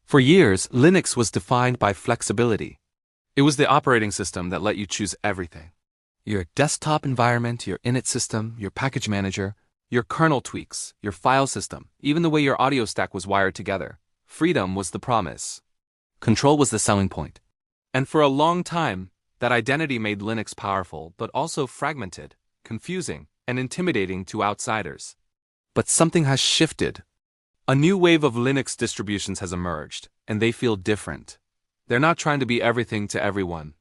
For years, Linux was defined by flexibility. It was the operating system that let you choose everything. Your desktop environment, your init system, your package manager, your kernel tweaks, your file system, even the way your audio stack was wired together. Freedom was the promise. Control was the selling point. And for a long time, that identity made Linux powerful, but also fragmented, confusing, and intimidating to outsiders. But something has shifted. A new wave of Linux distributions has emerged, and they feel different. They're not trying to be everything to everyone.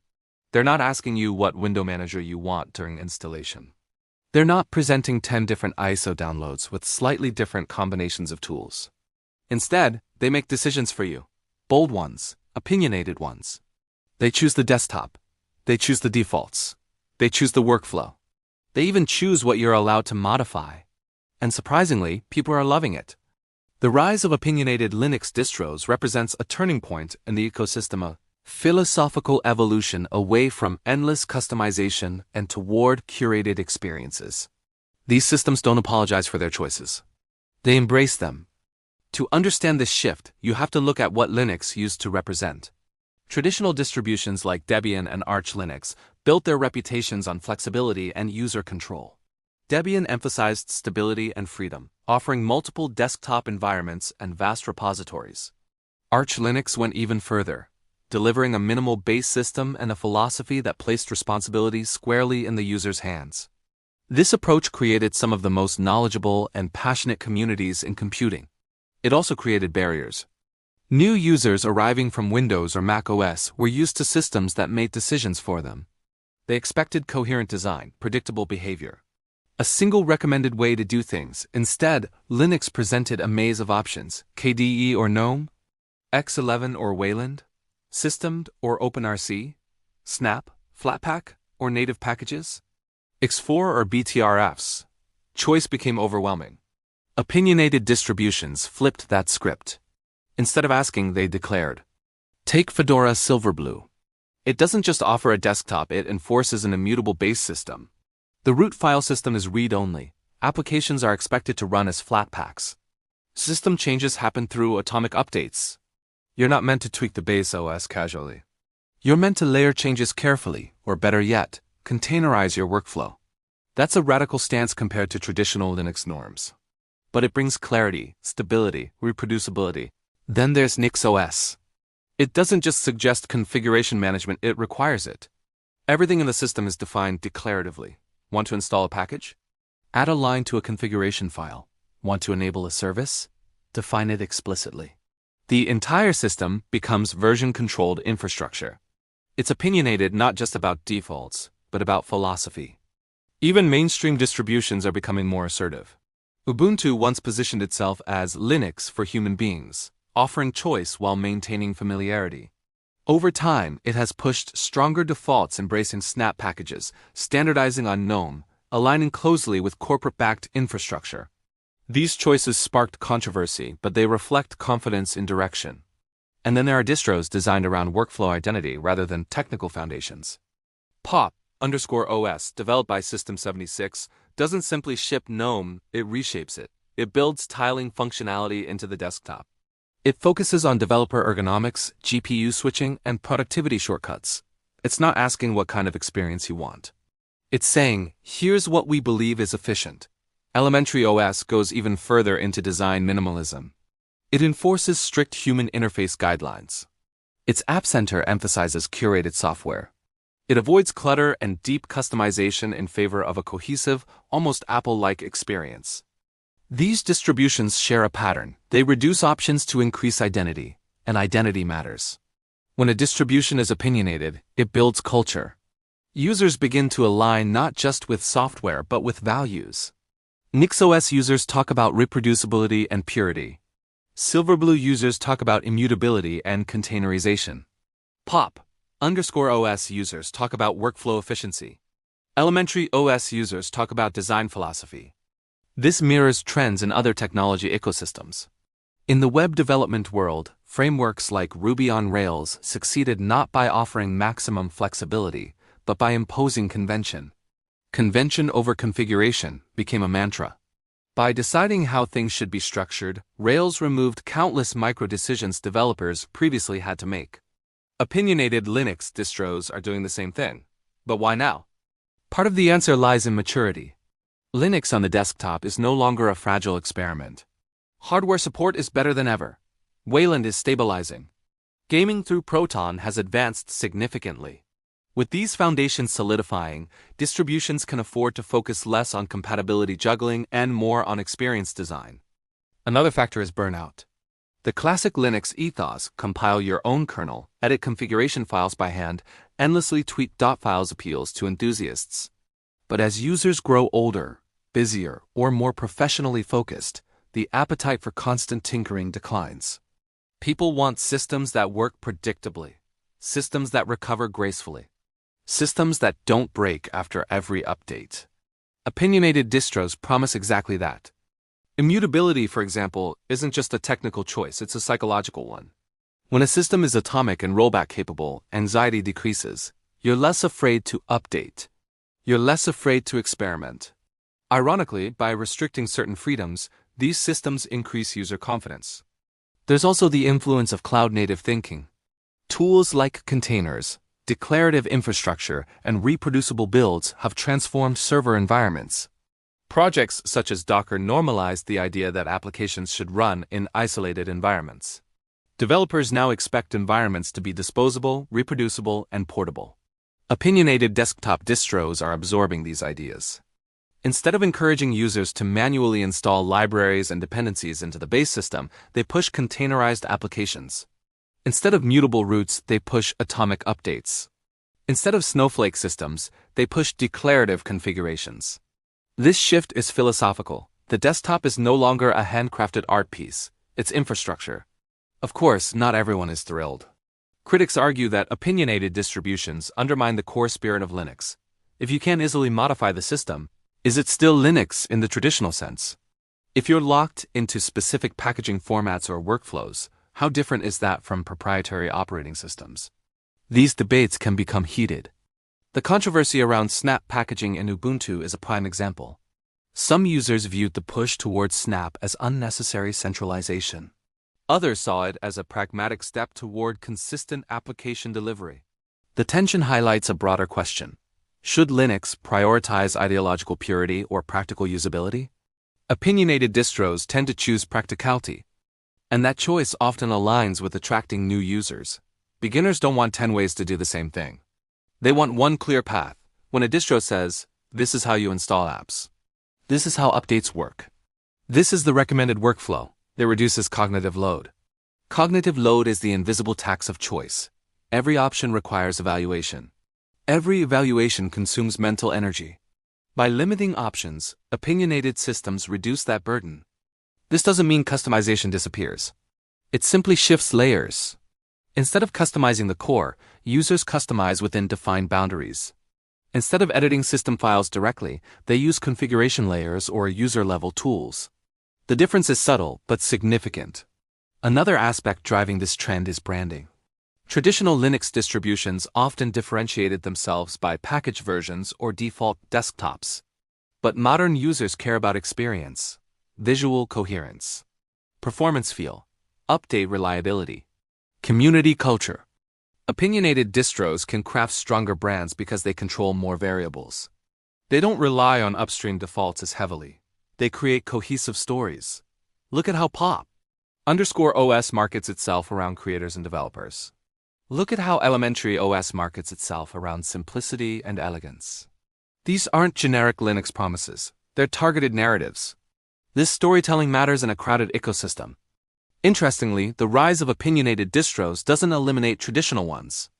They're not asking you what window manager you want during installation. They're not presenting 10 different ISO downloads with slightly different combinations of tools. Instead, they make decisions for you. Bold ones, opinionated ones. They choose the desktop. They choose the defaults. They choose the workflow. They even choose what you're allowed to modify. And surprisingly, people are loving it. The rise of opinionated Linux distros represents a turning point in the ecosystem, a philosophical evolution away from endless customization and toward curated experiences. These systems don't apologize for their choices. They embrace them. To understand this shift, you have to look at what Linux used to represent. Traditional distributions like Debian and Arch Linux built their reputations on flexibility and user control. Debian emphasized stability and freedom, offering multiple desktop environments and vast repositories. Arch Linux went even further, delivering a minimal base system and a philosophy that placed responsibility squarely in the user's hands. This approach created some of the most knowledgeable and passionate communities in computing. It also created barriers. New users arriving from Windows or Mac OS were used to systems that made decisions for them. They expected coherent design, predictable behavior, a single recommended way to do things. Instead, Linux presented a maze of options: KDE or GNOME, X11 or Wayland, Systemed or OpenRC, Snap, Flatpak, or native packages, X4 or BTRFs. Choice became overwhelming. Opinionated distributions flipped that script. Instead of asking, they declared. Take Fedora Silverblue. It doesn't just offer a desktop, it enforces an immutable base system. The root file system is read-only. Applications are expected to run as Flatpaks. System changes happen through atomic updates. You're not meant to tweak the base OS casually. You're meant to layer changes carefully, or better yet, containerize your workflow. That's a radical stance compared to traditional Linux norms. But it brings clarity, stability, reproducibility. Then there's NixOS. It doesn't just suggest configuration management, it requires it. Everything in the system is defined declaratively. Want to install a package? Add a line to a configuration file. Want to enable a service? Define it explicitly. The entire system becomes version-controlled infrastructure. It's opinionated not just about defaults, but about philosophy. Even mainstream distributions are becoming more assertive. Ubuntu once positioned itself as Linux for human beings, offering choice while maintaining familiarity. Over time, it has pushed stronger defaults, embracing snap packages, standardizing on GNOME, aligning closely with corporate-backed infrastructure. These choices sparked controversy, but they reflect confidence in direction. And then there are distros designed around workflow identity rather than technical foundations. Pop_OS, developed by System76, doesn't simply ship GNOME, it reshapes it. It builds tiling functionality into the desktop. It focuses on developer ergonomics, GPU switching, and productivity shortcuts. It's not asking what kind of experience you want. It's saying, here's what we believe is efficient. Elementary OS goes even further into design minimalism. It enforces strict human interface guidelines. Its App Center emphasizes curated software. It avoids clutter and deep customization in favor of a cohesive, almost Apple-like experience. These distributions share a pattern. They reduce options to increase identity, and identity matters. When a distribution is opinionated, it builds culture. Users begin to align not just with software but with values. NixOS users talk about reproducibility and purity. Silverblue users talk about immutability and containerization. Pop_OS users talk about workflow efficiency. Elementary OS users talk about design philosophy. This mirrors trends in other technology ecosystems. In the web development world, frameworks like Ruby on Rails succeeded not by offering maximum flexibility, but by imposing convention. Convention over configuration became a mantra. By deciding how things should be structured, Rails removed countless micro-decisions developers previously had to make. Opinionated Linux distros are doing the same thing. But why now? Part of the answer lies in maturity. Linux on the desktop is no longer a fragile experiment. Hardware support is better than ever. Wayland is stabilizing. Gaming through Proton has advanced significantly. With these foundations solidifying, distributions can afford to focus less on compatibility juggling and more on experience design. Another factor is burnout. The classic Linux ethos, compile your own kernel, edit configuration files by hand, endlessly tweak .files appeals to enthusiasts. But as users grow older, busier, or more professionally focused, the appetite for constant tinkering declines. People want systems that work predictably, systems that recover gracefully, systems that don't break after every update. Opinionated distros promise exactly that. Immutability, for example, isn't just a technical choice, it's a psychological one. When a system is atomic and rollback capable, anxiety decreases. You're less afraid to update. You're less afraid to experiment. Ironically, by restricting certain freedoms, these systems increase user confidence. There's also the influence of cloud-native thinking. Tools like containers, declarative infrastructure, and reproducible builds have transformed server environments. Projects such as Docker normalized the idea that applications should run in isolated environments. Developers now expect environments to be disposable, reproducible, and portable. Opinionated desktop distros are absorbing these ideas. Instead of encouraging users to manually install libraries and dependencies into the base system, they push containerized applications. Instead of mutable routes, they push atomic updates. Instead of snowflake systems, they push declarative configurations. This shift is philosophical. The desktop is no longer a handcrafted art piece, it's infrastructure. Of course, not everyone is thrilled. Critics argue that opinionated distributions undermine the core spirit of Linux. If you can't easily modify the system, is it still Linux in the traditional sense? If you're locked into specific packaging formats or workflows, how different is that from proprietary operating systems? These debates can become heated. The controversy around Snap packaging in Ubuntu is a prime example. Some users viewed the push towards Snap as unnecessary centralization. Others saw it as a pragmatic step toward consistent application delivery. The tension highlights a broader question. Should Linux prioritize ideological purity or practical usability? Opinionated distros tend to choose practicality, and that choice often aligns with attracting new users. Beginners don't want 10 ways to do the same thing. They want one clear path. When a distro says, this is how you install apps. This is how updates work. This is the recommended workflow. It reduces cognitive load. Cognitive load is the invisible tax of choice. Every option requires evaluation. Every evaluation consumes mental energy. By limiting options, opinionated systems reduce that burden. This doesn't mean customization disappears. It simply shifts layers. Instead of customizing the core, users customize within defined boundaries. Instead of editing system files directly, they use configuration layers or user-level tools. The difference is subtle but significant. Another aspect driving this trend is branding. Traditional Linux distributions often differentiated themselves by package versions or default desktops. But modern users care about experience, visual coherence, performance feel, update reliability, community culture. Opinionated distros can craft stronger brands because they control more variables. They don't rely on upstream defaults as heavily. They create cohesive stories. Look at how pop_OS markets itself around creators and developers. Look at how Elementary OS markets itself around simplicity and elegance. These aren't generic Linux promises. They're targeted narratives. This storytelling matters in a crowded ecosystem. Interestingly, the rise of opinionated distros doesn't eliminate traditional ones.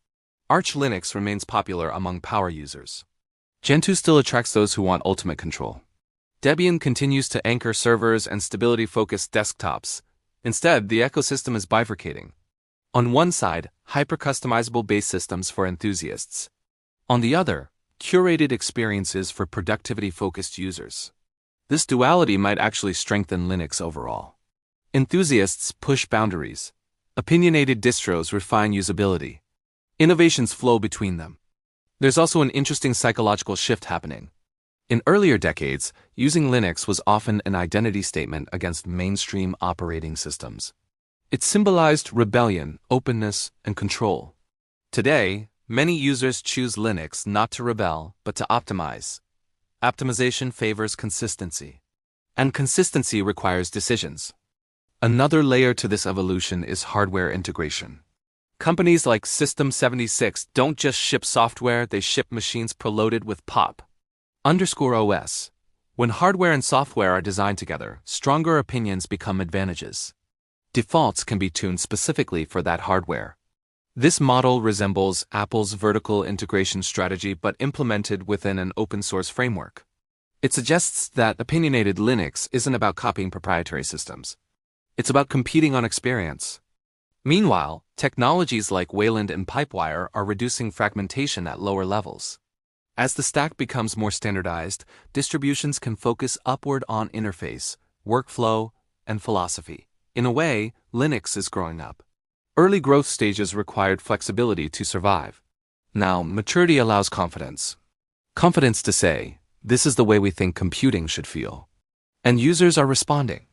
Arch Linux remains popular among power users. Gentoo still attracts those who want ultimate control. Debian continues to anchor servers and stability-focused desktops. Instead, the ecosystem is bifurcating. On one side, hyper-customizable base systems for enthusiasts. On the other, curated experiences for productivity-focused users. This duality might actually strengthen Linux overall. Enthusiasts push boundaries. Opinionated distros refine usability. Innovations flow between them. There's also an interesting psychological shift happening. In earlier decades, using Linux was often an identity statement against mainstream operating systems. It symbolized rebellion, openness, and control. Today, many users choose Linux not to rebel, but to optimize. Optimization favors consistency. And consistency requires decisions. Another layer to this evolution is hardware integration. Companies like System76 don't just ship software, they ship machines preloaded with POP_OS. When hardware and software are designed together, stronger opinions become advantages. Defaults can be tuned specifically for that hardware. This model resembles Apple's vertical integration strategy but implemented within an open-source framework. It suggests that opinionated Linux isn't about copying proprietary systems. It's about competing on experience. Meanwhile, technologies like Wayland and Pipewire are reducing fragmentation at lower levels. As the stack becomes more standardized, distributions can focus upward on interface, workflow, and philosophy. In a way, Linux is growing up. Early growth stages required flexibility to survive. Now, maturity allows confidence. Confidence to say, this is the way we think computing should feel. And users are responding.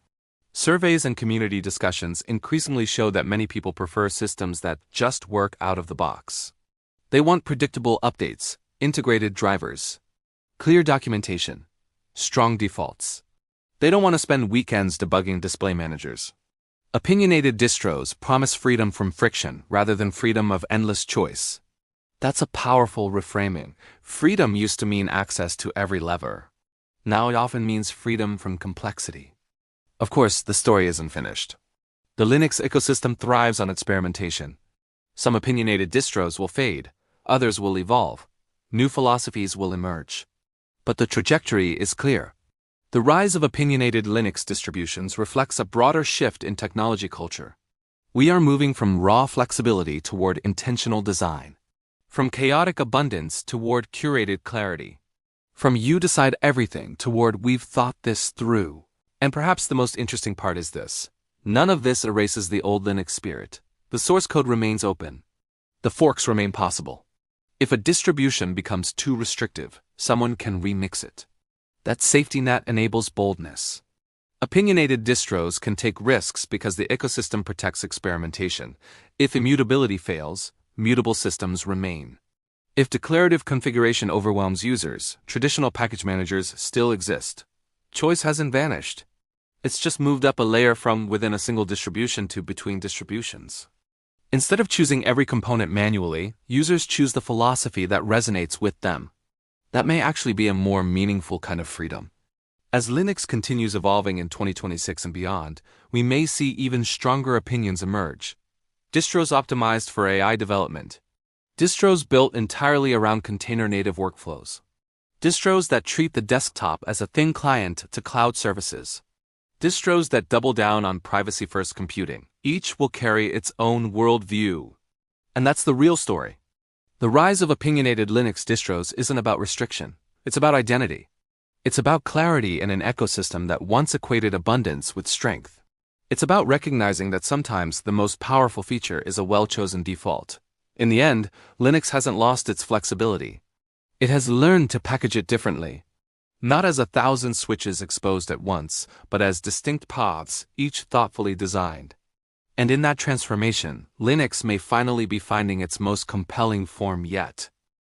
Surveys and community discussions increasingly show that many people prefer systems that just work out of the box. They want predictable updates, integrated drivers, clear documentation, strong defaults. They don't want to spend weekends debugging display managers. Opinionated distros promise freedom from friction rather than freedom of endless choice. That's a powerful reframing. Freedom used to mean access to every lever. Now it often means freedom from complexity. Of course, the story isn't finished. The Linux ecosystem thrives on experimentation. Some opinionated distros will fade, others will evolve, new philosophies will emerge. But the trajectory is clear. The rise of opinionated Linux distributions reflects a broader shift in technology culture. We are moving from raw flexibility toward intentional design. From chaotic abundance toward curated clarity. From you decide everything toward we've thought this through. And perhaps the most interesting part is this. None of this erases the old Linux spirit. The source code remains open. The forks remain possible. If a distribution becomes too restrictive, someone can remix it. That safety net enables boldness. Opinionated distros can take risks because the ecosystem protects experimentation. If immutability fails, mutable systems remain. If declarative configuration overwhelms users, traditional package managers still exist. Choice hasn't vanished. It's just moved up a layer from within a single distribution to between distributions. Instead of choosing every component manually, users choose the philosophy that resonates with them. That may actually be a more meaningful kind of freedom. As Linux continues evolving in 2026 and beyond, we may see even stronger opinions emerge. Distros optimized for AI development. Distros built entirely around container-native workflows. Distros that treat the desktop as a thin client to cloud services. Distros that double down on privacy-first computing. Each will carry its own worldview. And that's the real story. The rise of opinionated Linux distros isn't about restriction. It's about identity. It's about clarity in an ecosystem that once equated abundance with strength. It's about recognizing that sometimes the most powerful feature is a well-chosen default. In the end, Linux hasn't lost its flexibility. It has learned to package it differently. Not as 1,000 switches exposed at once, but as distinct paths, each thoughtfully designed. And in that transformation, Linux may finally be finding its most compelling form yet.